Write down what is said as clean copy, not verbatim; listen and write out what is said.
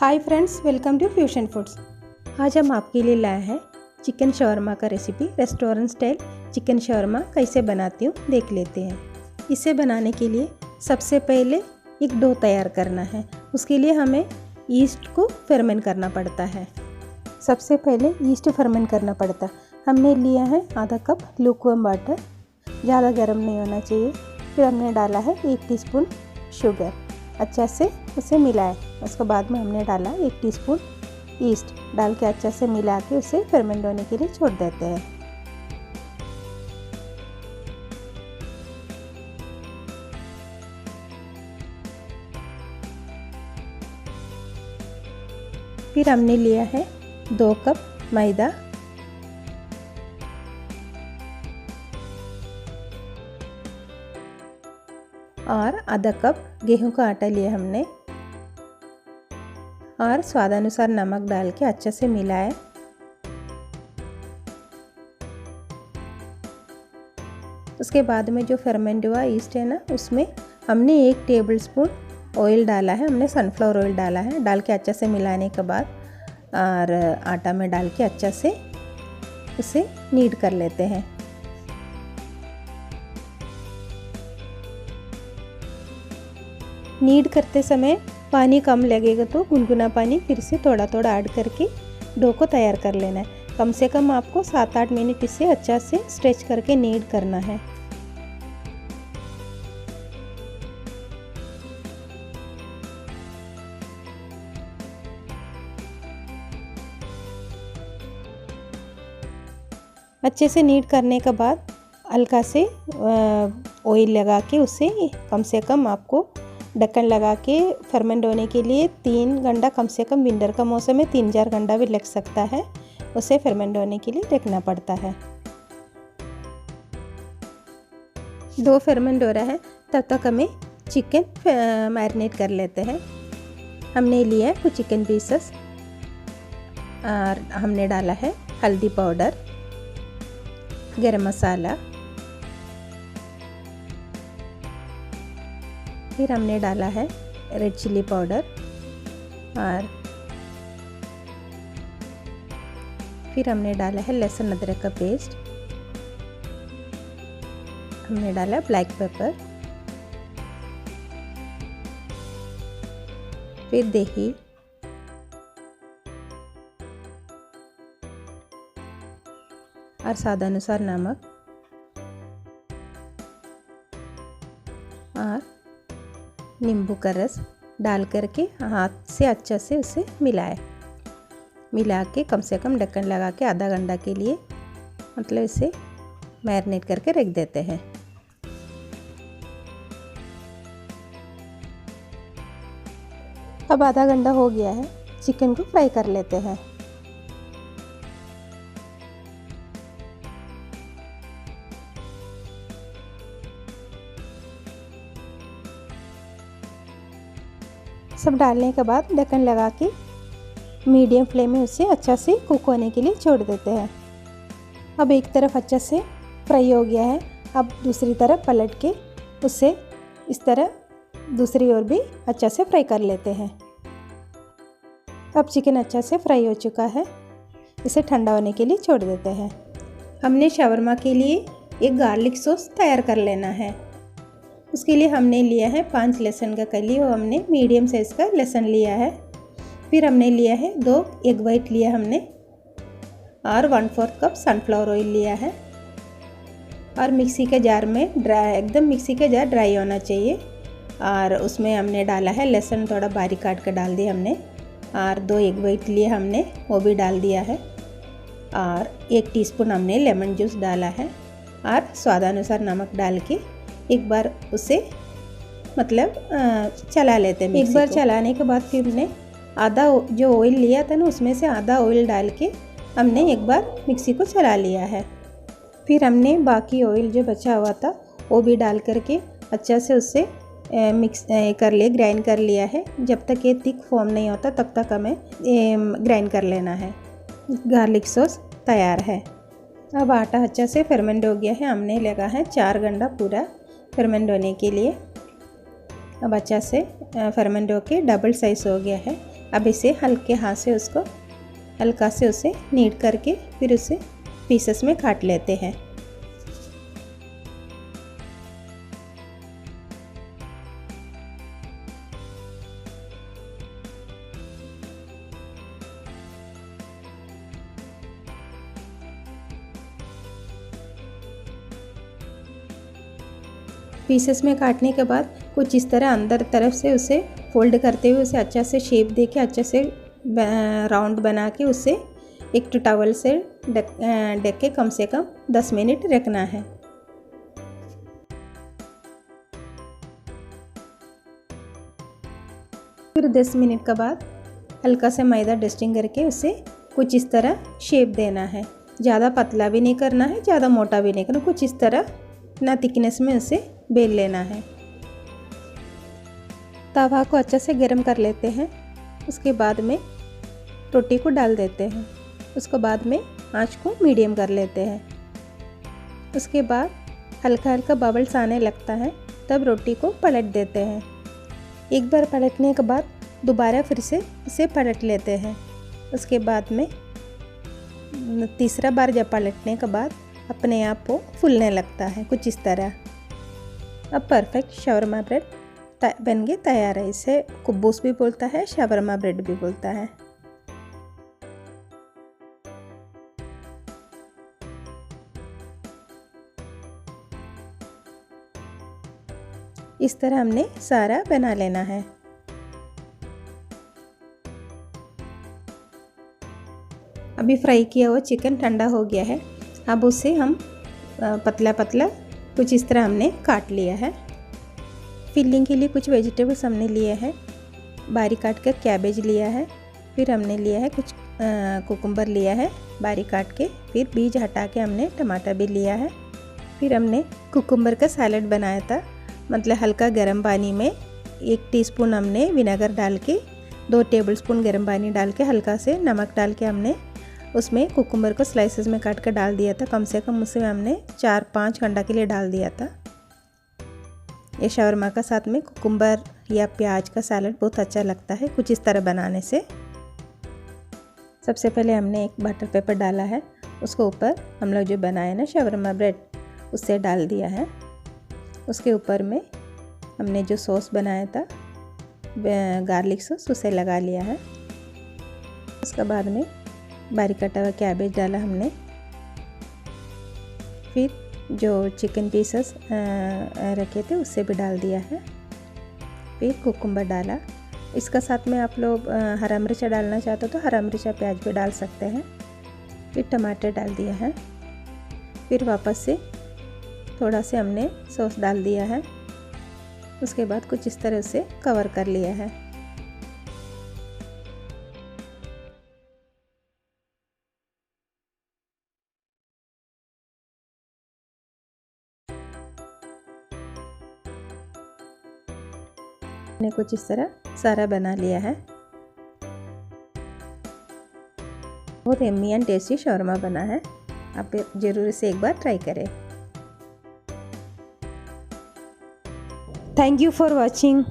Hi friends, welcome to Fusion Foods. आज हम आपके लिए लाए हैं चिकन शवरमा का recipe. Restaurant style chicken shawarma कैसे बनाती हूँ देख लेते हैं। इसे बनाने के लिए सबसे पहले एक डो तैयार करना है। उसके लिए हमें ईस्ट को फर्मेंट करना पड़ता है। सबसे पहले ईस्ट फर्मेंट करना पड़ता है। हमने लिया है आधा कप लूकवार्म वाटर, ज़्यादा गर्म नहीं होना चाहिए। फिर हमने डाला है 1 टीस्पून शुगर, अच्छा से उसे मिलाए। उसके बाद में हमने डाला 1 टीस्पून ईस्ट, डाल के अच्छा से मिला के उसे फर्मेंट होने के लिए छोड़ देते हैं। फिर हमने लिया है 2 कप मैदा, और आधा कप गेहूं का आटा लिया हमने, और स्वादानुसार नमक डाल के अच्छे से मिलाएं। उसके बाद में जो फर्मेंट हुआ ईस्ट है ना, उसमें हमने 1 टेबलस्पून ऑयल डाला है। हमने सनफ्लावर ऑयल डाला है। डाल के अच्छे से मिलाने के बाद और आटा में डाल के अच्छे से उसे नीड कर लेते हैं। नीड करते समय पानी कम लगेगा तो गुनगुना पानी फिर से थोड़ा थोड़ा ऐड करके डो को तैयार कर लेना है। कम से कम आपको 7-8 मिनट इसे अच्छा से स्ट्रेच करके नीड करना है। अच्छे से नीड करने के बाद हल्का से ऑयल लगा के उसे कम से कम आपको ढक्कन लगा के फर्मेंट होने के लिए 3 घंटा, कम से कम विंटर का मौसम में 3-4 घंटा भी लग सकता है। उसे फर्मेंट होने के लिए रखना पड़ता है। डो फर्मेंट हो रहा है, तब तक हमें चिकन मैरिनेट कर लेते हैं। हमने लिया है कुछ चिकन पीसेस, और हमने डाला है हल्दी पाउडर, गरम मसाला, फिर हमने डाला है रेड चिली पाउडर, और फिर हमने डाला है लहसुन अदरक का पेस्ट, हमने डाला ब्लैक पेपर, फिर दही, और स्वादानुसार नमक, और नींबू का रस डाल करके हाथ से अच्छा से उसे मिला के कम से कम ढक्कन लगा के आधा घंटा के लिए मतलब इसे मैरिनेट करके रख देते हैं। अब आधा घंटा हो गया है, चिकन को फ्राई कर लेते हैं। सब डालने के बाद ढक्कन लगा के मीडियम फ्लेम में उसे अच्छा से कुक होने के लिए छोड़ देते हैं। अब एक तरफ अच्छा से फ्राई हो गया है, अब दूसरी तरफ पलट के उसे इस तरह दूसरी ओर भी अच्छा से फ्राई कर लेते हैं। अब चिकन अच्छा से फ्राई हो चुका है, इसे ठंडा होने के लिए छोड़ देते हैं। हमने शवरमा के लिए एक गार्लिक सॉस तैयार कर लेना है। उसके लिए हमने लिया है 5 लहसुन का कली, वो हमने मीडियम साइज़ का लहसुन लिया है। फिर हमने लिया है 2 एग वाइट लिया हमने, और 1/4 कप सनफ्लावर ऑयल लिया है, और मिक्सी के जार में ड्राई, एकदम मिक्सी का जार ड्राई होना चाहिए। और उसमें हमने डाला है लहसुन, थोड़ा बारीक काट कर डाल दिया हमने, और 2 एग वाइट लिए हमने, वो भी डाल दिया है, और 1 टीस्पून हमने लेमन जूस डाला है, और स्वादानुसार नमक डाल के एक बार उसे मतलब चला लेते हैं। एक बार चलाने के बाद फिर हमने आधा जो ऑयल लिया था ना, उसमें से आधा ऑयल डाल के हमने एक बार मिक्सी को चला लिया है। फिर हमने बाकी ऑयल जो बचा हुआ था वो भी डाल करके अच्छा से उससे मिक्स कर लिया, ग्राइंड कर लिया है। जब तक ये थिक फॉर्म नहीं होता तब तक हमें ग्राइंड कर लेना है। गार्लिक सॉस तैयार है। अब आटा अच्छा से फर्मेंट हो गया है। हमने लगा है 4 घंटा पूरा फर्मेंट होने के लिए। अब अच्छा से फर्मेंट होके डबल साइज़ हो गया है। अब इसे हल्के हाथ से उसको हल्का से उसे नीड करके फिर उसे पीसेस में काट लेते हैं। पीसेस में काटने के बाद कुछ इस तरह अंदर तरफ से उसे फोल्ड करते हुए उसे अच्छा से शेप दे के अच्छे से राउंड बना के उसे एक टॉवल से ढक के कम से कम 10 मिनट रखना है। फिर 10 मिनट के बाद हल्का से मैदा डस्टिंग करके उसे कुछ इस तरह शेप देना है। ज़्यादा पतला भी नहीं करना है, ज़्यादा मोटा भी नहीं करना, कुछ इस तरह ना थिकनेस में उसे बेल लेना है। तवा को अच्छे से गर्म कर लेते हैं। उसके बाद में रोटी को डाल देते हैं। उसके बाद में आंच को मीडियम कर लेते हैं। उसके बाद हल्का हल्का बबल्स आने लगता है तब रोटी को पलट देते हैं। एक बार पलटने के बाद दोबारा फिर से इसे पलट लेते हैं। उसके बाद में तीसरा बार जब पलटने के बाद अपने आप वो फूलने लगता है कुछ इस तरह। अब परफेक्ट शावरमा ब्रेड बन के तैयार है। इसे कुब्बूस भी बोलता है, शावरमा ब्रेड भी बोलता है। इस तरह हमने सारा बना लेना है। अभी फ्राई किया हुआ चिकन ठंडा हो गया है। अब उसे हम पतला पतला कुछ इस तरह हमने काट लिया है। फिलिंग के लिए कुछ वेजिटेबल्स हमने लिए हैं। बारीक काट कर कैबेज लिया है, फिर हमने लिया है कुछ कुकुम्बर लिया है बारीक काट के, फिर बीज हटा के हमने टमाटर भी लिया है। फिर हमने कुकुम्बर का सैलड बनाया था, मतलब हल्का गर्म पानी में 1 टीस्पून हमने विनेगर डाल के 2 टेबलस्पून गर्म पानी डाल के हल्का से नमक डाल के हमने उसमें कुकुम्बर को स्लाइसेस में काट कर डाल दिया था। कम से कम उसे हमने 4-5 घंटा के लिए डाल दिया था। ये शावरमा का साथ में कुकुम्बर या प्याज का सैलड बहुत अच्छा लगता है कुछ इस तरह बनाने से। सबसे पहले हमने एक बटर पेपर डाला है, उसको ऊपर हम लोग जो बनाए ना शावरमा ब्रेड उससे डाल दिया है। उसके ऊपर में हमने जो सॉस बनाया था गार्लिक सॉस उसे लगा लिया है। उसके बाद में बारीक कटा हुआ कैबेज डाला हमने। फिर जो चिकन पीसेस रखे थे उससे भी डाल दिया है। फिर कुकुम्बर डाला। इसका साथ में आप लोग हरा मिर्चा डालना चाहते हो तो हरा मिर्चा प्याज भी डाल सकते हैं। फिर टमाटर डाल दिया है। फिर वापस से थोड़ा से हमने सॉस डाल दिया है। उसके बाद कुछ इस तरह से कवर कर लिया है। मैंने कुछ इस तरह सारा बना लिया है। बहुत यम्मी एंड टेस्टी शावरमा बना है। आप ज़रूर इसे एक बार ट्राई करें। Thank you for watching.